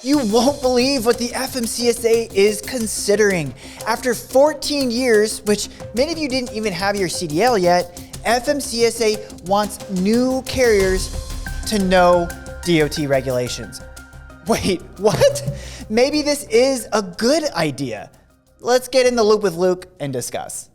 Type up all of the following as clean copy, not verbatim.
You won't believe what the FMCSA is considering. After 14 years, which many of you didn't even have your CDL yet, FMCSA wants new carriers to know DOT regulations. Wait, what? Maybe this is a good idea. Let's get in the loop with Luke and discuss.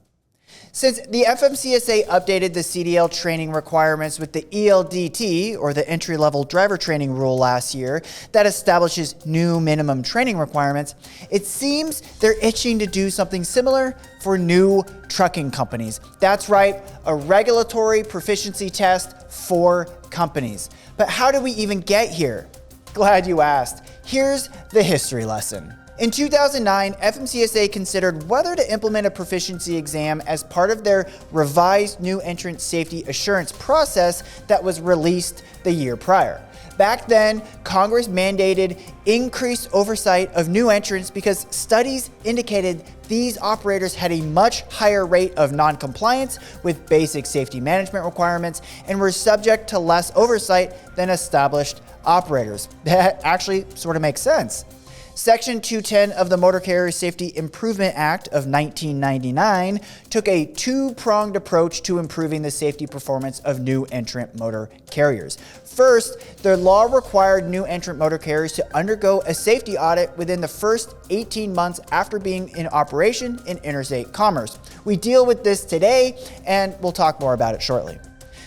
Since the FMCSA updated the CDL training requirements with the ELDT, or the entry-level driver training rule last year, that establishes new minimum training requirements, it seems they're itching to do something similar for new trucking companies. That's right, a regulatory proficiency test for companies. But how did we even get here? Glad you asked. Here's the history lesson. In 2009, FMCSA considered whether to implement a proficiency exam as part of their revised new Entrant Safety Assurance Process that was released the year prior. Back then, Congress mandated increased oversight of new entrants because studies indicated these operators had a much higher rate of non-compliance with basic safety management requirements and were subject to less oversight than established operators. That actually sort of makes sense. Section 210 of the Motor Carrier Safety Improvement Act of 1999 took a two-pronged approach to improving the safety performance of new entrant motor carriers. First, the law required new entrant motor carriers to undergo a safety audit within the first 18 months after being in operation in interstate commerce. We deal with this today, and we'll talk more about it shortly.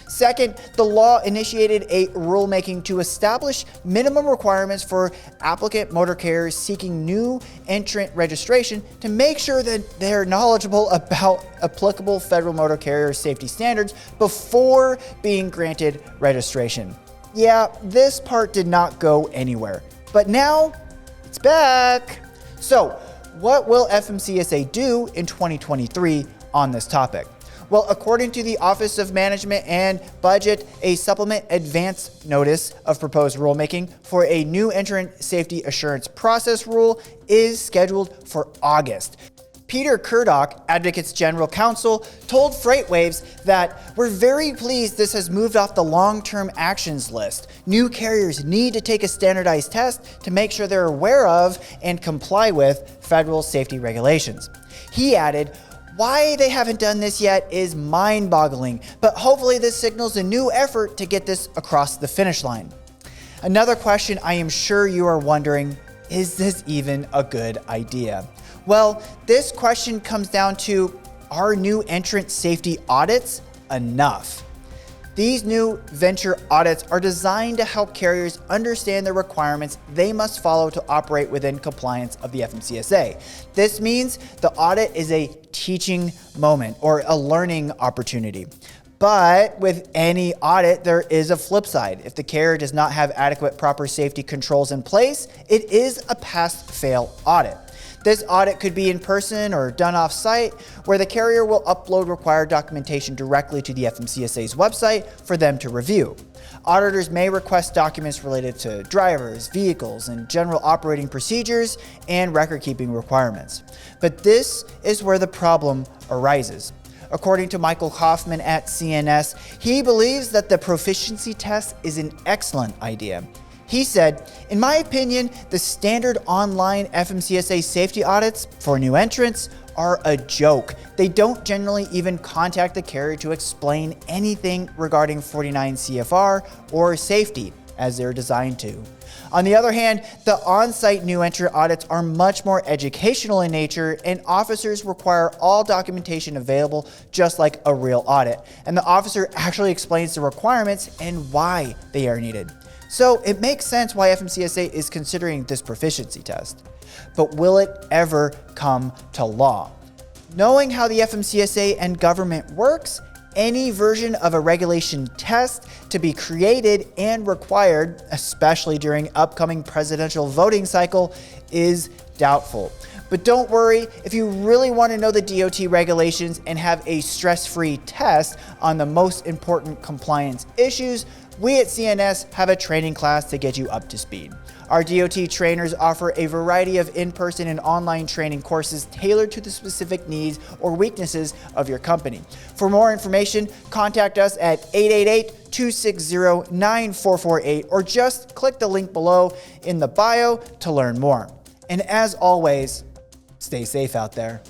Second, the law initiated a rulemaking to establish minimum requirements for applicant motor carriers seeking new entrant registration to make sure that they're knowledgeable about applicable federal motor carrier safety standards before being granted registration. Yeah, this part did not go anywhere, but now it's back. So, what will FMCSA do in 2023 on this topic? Well, according to the Office of Management and Budget, a supplement advance notice of proposed rulemaking for a new Entrant Safety Assurance Process rule is scheduled for August. Peter Kurdock, Advocates General Counsel, told FreightWaves that we're very pleased this has moved off the long-term actions list. New carriers need to take a standardized test to make sure they're aware of and comply with federal safety regulations. He added, "Why they haven't done this yet is mind-boggling, but hopefully this signals a new effort to get this across the finish line." Another question I am sure you are wondering, is this even a good idea? Well, this question comes down to, are new entrant safety audits enough? These new venture audits are designed to help carriers understand the requirements they must follow to operate within compliance of the FMCSA. This means the audit is a teaching moment or a learning opportunity. But with any audit, there is a flip side. If the carrier does not have adequate proper safety controls in place, it is a pass-fail audit. This audit could be in person or done off-site, where the carrier will upload required documentation directly to the FMCSA's website for them to review. Auditors may request documents related to drivers, vehicles, and general operating procedures and record-keeping requirements. But this is where the problem arises. According to Michael Kaufman at CNS, he believes that the proficiency test is an excellent idea. He said, "In my opinion, the standard online FMCSA safety audits for new entrants are a joke. They don't generally even contact the carrier to explain anything regarding 49 CFR or safety, as they're designed to." On the other hand, the on-site new entrant audits are much more educational in nature, and officers require all documentation available just like a real audit. And the officer actually explains the requirements and why they are needed. So it makes sense why FMCSA is considering this proficiency test. But will it ever come to law? Knowing how the FMCSA and government works, any version of a regulation test to be created and required, especially during upcoming presidential voting cycle, is doubtful. But don't worry, if you really want to know the DOT regulations and have a stress-free test on the most important compliance issues, we at CNS have a training class to get you up to speed. Our DOT trainers offer a variety of in-person and online training courses tailored to the specific needs or weaknesses of your company. For more information, contact us at 888-260-9448 or just click the link below in the bio to learn more. And as always, stay safe out there.